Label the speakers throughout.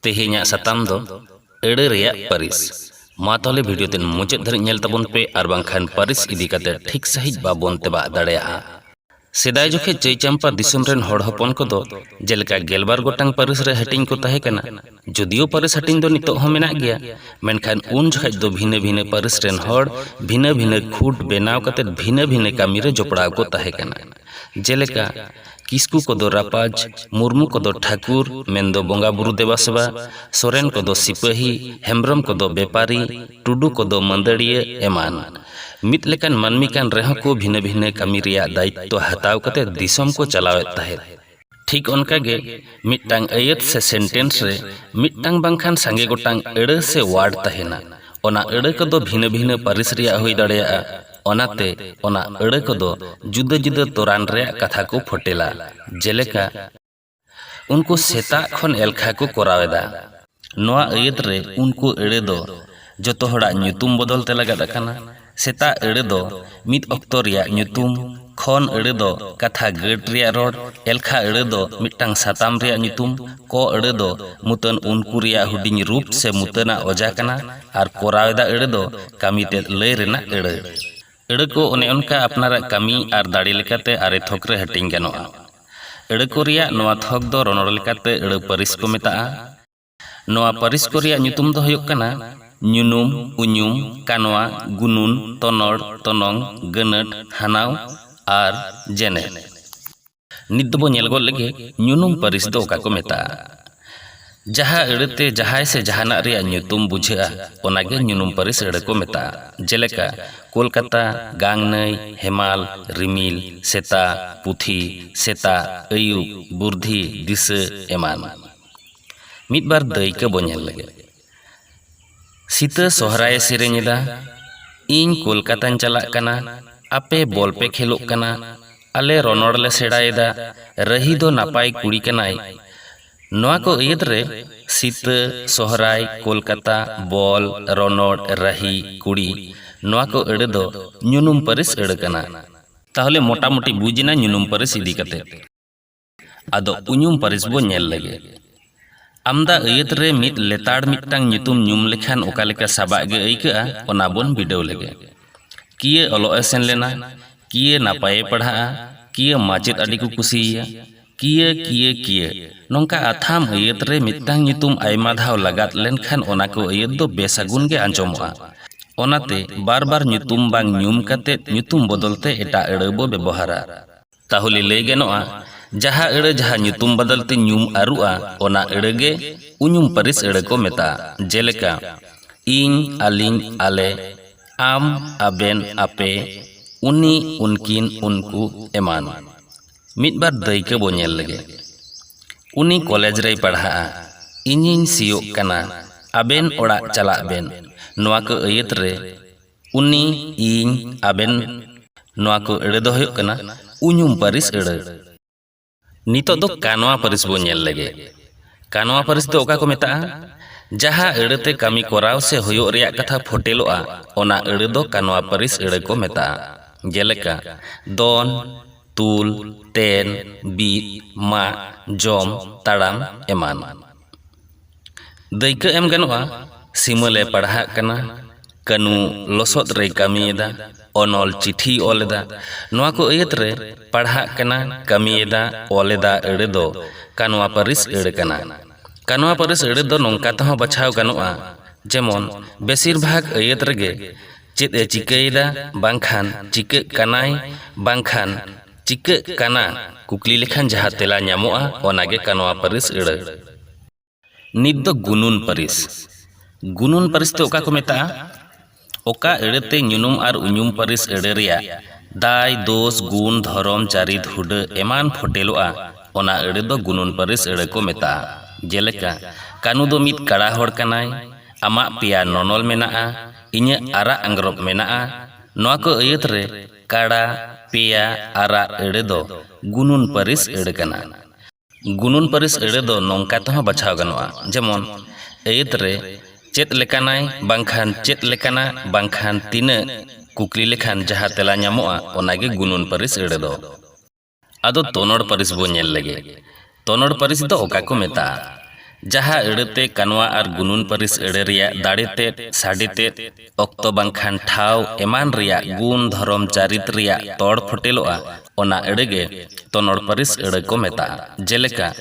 Speaker 1: तेहेᱧाग साताम दो एड़े रेयाग पारिस मा ताहले भिडियो तेन मुचाद धरिज नेल ताबोन पे आर बांखान पारिस इदी काते ठीक सहिज बाबोन तेबा दाड़ेयागा। सेदाय जोखे चई चंपा दिसोम रेन हड़ हपन कोदो जेलेका गेलबार गोटांग पारिस रे हटिंग को ताहे कना। जुदियो पारिस हटिंग दो नितो हो मेनाग गया, मेनखान उन जखाज दो भिने भिने पारिस रेन हड़ भिने भिने खूट बेनाव काते भिने भिने कामी रे जोपड़ाव को ताहे कना। जेलेका किस्कू कोदो रापाज, मुर्मू कोदो ठाकुर मेंदो बोंगा बुरु देवा सेवा, सोरेन कोदो सिपाही, हेम्ब्रम कोदो बेपारी, टुडू कोदो मंदड़िया एमान मित लेकान मानमी कान रेहों को भिने भिने कामी रिया दायित्व हताव कते दिसोम को चलावेत ताहे। ठीक उनका गे मिट्टांग आयत से सेंटेंस रे मिट्टांग बांखान सांगे गोटांग एड़े से वार्ड ताहेना। ओना एड़े कोदो भिने भिने पारिस रिया होई दाड़ेयागा। ओनाते ओना एड़े कोदो जुदा जुदा तोरान रे कथा को फोटेला। जेलेका उनको सेता खन एलखा को कोरावेदा। नोआ आयत रे उनको एड़े दो जतो हड़ा ᱧᱩᱛᱩᱢ बदल ते लगाद अकाना। सेता एड़े दो मित अक्तो रिया ᱧᱩᱛᱩᱢ, खन एड़े दो कथा गट रिया रोड, एलखा एड़े दो मिट्टांग साताम रिया ᱧᱩᱛᱩᱢ, को एड़े दो मुतन उनको रिया हुडिंग रूप से मुतना ओजा कना आर कोरावेदा एड़े दो कामी ते लय रेना एड़े। एड़े को ओने उनका अपनारा कामी आर दाड़ी लेकाते आरे थोक रे हटिंग गानोआ। एड़े को रिया नोआ थोक दो रोनड़ लेकाते एड़े पारिस को मेताआ। नोआ पारिस को रिया ᱧᱩᱛᱩᱢ दो हुयुग कना ᱧᱩᱱᱩᱢ, उñुम, कानवा, गुनुन, तनड़, तनंग, गनट, हानाव आर जेने। नित दो नेल गो लगे ᱧᱩᱱᱩᱢ पारिस दो ओका को मेताआ। जहा एड़ेते जहाय से जहाना रिया ᱧᱩᱛᱩᱢ बुझेआ ओनागे ᱧᱩᱱᱩᱢ पारिस एड़े को मेताआ। जेलेका कोलकाता, गांगनई, हेमाल, रिमिल, सेता, पुथी, सेता, अयुब, बुर्धी, दिसे एमान। मित बार दायिका बो नेल लगे। सीता सोहराय सेरेñेदा इन कोलकातान चलाग कना, आपे बॉल पे खेलोग कना, आले रोनड़ ले सेड़ायेदा, रही दो नापाय कुड़ी कनाय। नोआ को आयत रे सीता, सोहराय, कोलकाता, बॉल, रोनड़, रही, कुड़ी नोआ को एड़े दो ᱧᱩᱱᱩᱢ पारिस एड़े कना। ताहले मोटा मोटी बुझना ᱧᱩᱱᱩᱢ पारिस इदी कते। आदो उñुम पारिस बो नेल लगे। आमदा आयत रे मित लेताड़ मिट्टांग ᱧᱩᱛᱩᱢ ᱧᱩᱢ लेखान ओका लेका साबाग गे आइकाआ ओना बोन बिडाव लगे। किए अलोए सेन लेना, किए नापाये पढ़ाआ, किए माचेद आदि को कुसिया, किए नोंका आथाम आयत रे मिट्टांग ᱧᱩᱛᱩᱢ आयमा धाव लगात लेनखान ओना को आयत दो बेसागुन गे आंजोमोआ। ओनाते बार बार ᱧᱩᱛᱩᱢ बांग ᱧᱩम काते ᱧᱩᱛᱩम बदलते एटा एड़े बो व्यवहारा। ताहले लय गानोआ जहा एड़े जहा ᱧᱩᱛᱩᱢ बदलते ᱧᱩम आरुआ ओना एड़े गे उñुम पारिस एड़े को मेताआ। जेलेका इन, आलिन, आले, आम, आबेन, आपे, उनी, उनकिन, उनको एमान। मित बार दायिका बो नेल लगे। उनी कॉलेज रे पढ़ाआ, इनिन सियोग कना, आबेन ओड़ाग चलाग बेन। नोआ को आयत रे उनी, इन, आबेन नोआ को एड़े दो हुयुग कना उñुम पारिस एड़े। नितो दो कानवा पारिस बो नेल लगे। कानवा पारिस दो ओका को मेताआ जहा एड़ेते कामी कोराव से हुयुग रिया कथा फोटेलोआ ओना एड़े दो कानवा पारिस एड़े को मेताआ। जेलेका दोन, तुल, तेन, बीत, मा, जम, ताड़ाम एमान। दायिका एम गानोआ सिमले पढ़ाग कना, कनु लसोद रे कामियेदा, ओनल चिठी ओलेदा। नोआ को आयत रे पढ़ाग कना, कामियेदा, ओलेदा एड़े दो कानवा पारिस एड़े कना। कानवा पारिस एड़े दो नोंका तहो बछाव गानोआ जेमन बेसिर भाग आयत रेगे चेद ए चिकायेदा बांखान चिकाग कानाय बांखान चिकाग काना कुकली लेखान जहा तेला ᱧᱟᱢᱚᱜᱼᱟ ओनागे कानवा पारिस एड़े। नित दो गुनुन पारिस। गुनुन पारिस तो ओका को मेताआ ओका एड़ेते ᱧᱩᱱᱩᱢ आर उñुम पारिस एड़े रिया दाय, दोष, गुण, धरम, चारित, हुडा एमान फोटेलोआ ओना एड़े दो गुनुन पारिस एड़े को मेताआ। जेलेका कानू दो मित काड़ा हड़ कनाय, आमा पिया नोनल मेनाआ, इña आरा अंग्रब मेनाआ। नोआ को आयत रे काड़ा, पिया, आरा एड़े दो गुनुन पारिस एड़े कना। गुनुन पारिस एड़े दो नोंका तहो बछाव गानोआ जेमन आयत रे चेद लेकानाय बांखान चेद लेकाना बांखान तीना कुकली लेखान जहा तेला ᱧᱟᱢᱚᱜᱼᱟ ओनागे गुनुन पारिस एड़े दो। आदो तोनड़ पारिस बो नेल लगे। तोनड़ पारिस दो ओका को मेताआ जहाँ एड़ते कानवा और गुनुन परिस एड़े रिया दाड़ेते साड़ीते अक्तो बांखान ठाव एमान रिया गुण धर्म चारित रिया तोड़ फुटेलोआ ओना एड़ेगे तोनोड़ परिस एड़े को मेता जेलेका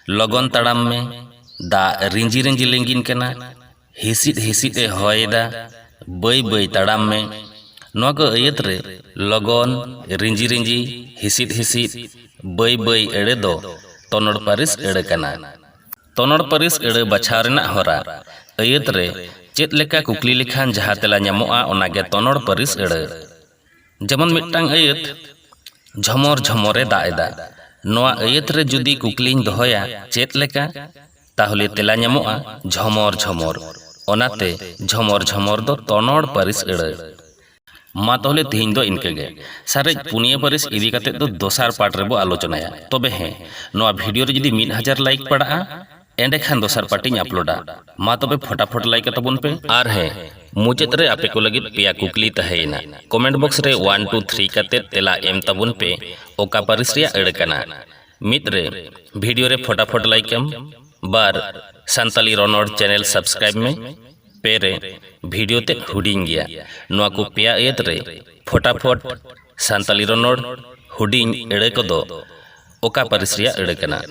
Speaker 1: लगन तड़ाम में दा रिंजी रिंजी लेंगिन कना हिसिद हिसिद ए होयदा बई बई तड़ाम में नोआ को अयत रे लगन रिंजी रिंजी हिसिद हिसिद बई बई एड़े दो तोनोड़ परिस एड़े कना तोनोड़ परिस एड़े बछाव रेना होरा अयत रे चेत लेका कुकली लेखान जहाँ तेला ᱧᱟᱢᱚᱜᱼᱟ ओनागे तोनोड़ परिस एड़े जेमन मिट्टांग अयत झमर झमरे दा एदा नोआ अयत रे जुदी कुकलीñ दोहया चेत लेका ताहले तेला ᱧᱟᱢᱚᱜᱼᱟ झमर झमर ओनाते झमर झमर दो तोनोड़ परिस एड़े मा ताहले तेहिñ दो इनकेगे सारे पुनिया परिस इदी काते दो दोसार पार्ट रेबो आलोचनाया तबे हें नोआ वीडियो रे जुदी 1000 लाइक पड़ाआ एंडे खान दोसार पार्टी अपलोडा मा तबे फटाफट लाइक तबन पे आर है मुचाद रे आपे को लगित पेया कुकली तहेना कमेंट बॉक्स रे 1 2 3 काते तेला एम तबन पे ओका परिस रिया एड़ कना मित रे वीडियो रे फटाफट लाइक एम बार संताली रनोड़ चैनल सब्सक्राइब में पे रे वीडियो ते हुडिंग गया नोआ को पेया एत रे फटाफट संताली रनोड़ हुडिंग एड़े को दो ओका परिस रिया एड़ कना।